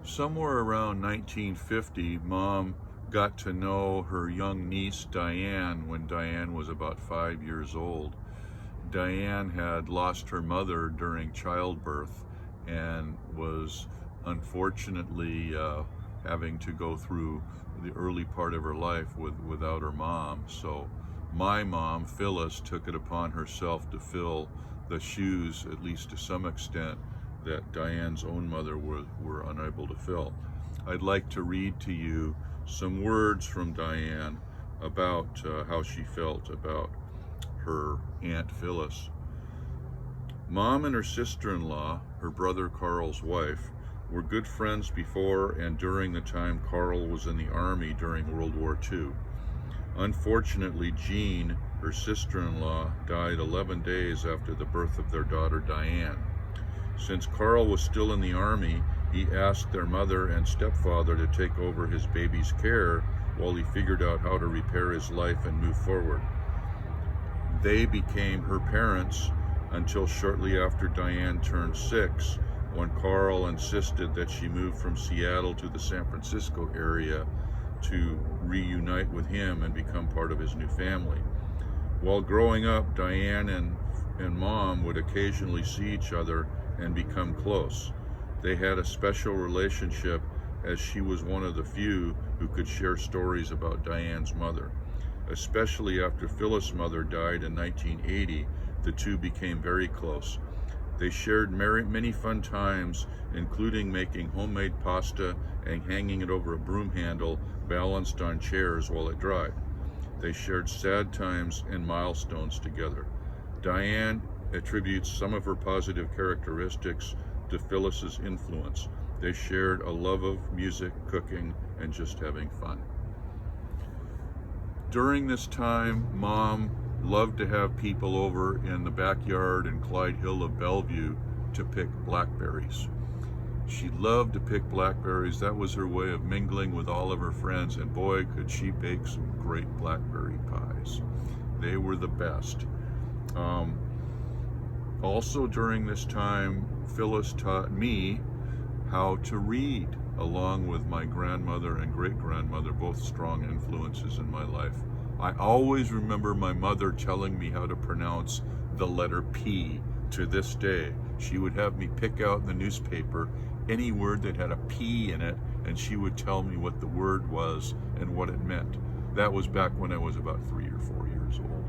Somewhere around 1950, Mom got to know her young niece Diane when Diane was about 5 years old. Diane had lost her mother during childbirth and was unfortunately having to go through the early part of her life without her mom. So my mom, Phyllis, took it upon herself to fill the shoes, at least to some extent, that Diane's own mother were unable to fill. I'd like to read to you some words from Diane about how she felt about her Aunt Phyllis. Mom and her sister-in-law, her brother Carl's wife, were good friends before and during the time Carl was in the Army during World War II. Unfortunately, Jean, her sister-in-law, died 11 days after the birth of their daughter Diane. Since Carl was still in the Army, he asked their mother and stepfather to take over his baby's care while he figured out how to repair his life and move forward. They became her parents until shortly after Diane turned 6, when Carl insisted that she move from Seattle to the San Francisco area to reunite with him and become part of his new family. While growing up, Diane and Mom would occasionally see each other and become close. They had a special relationship, as she was one of the few who could share stories about Diane's mother. Especially after Phyllis' mother died in 1980, the two became very close. They shared many fun times, including making homemade pasta and hanging it over a broom handle balanced on chairs while it dried. They shared sad times and milestones together. Diane attributes some of her positive characteristics to Phyllis's influence. They shared a love of music, cooking, and just having fun. During this time, Mom loved to have people over in the backyard in Clyde Hill of Bellevue to pick blackberries. She loved to pick blackberries. That was her way of mingling with all of her friends, and boy, could she bake some great blackberry pies. They were the best. Also during this time, Phyllis taught me how to read, along with my grandmother and great-grandmother, both strong influences in my life. I always remember my mother telling me how to pronounce the letter P to this day. She would have me pick out in the newspaper any word that had a P in it, and she would tell me what the word was and what it meant. That was back when I was about 3 or 4 years old.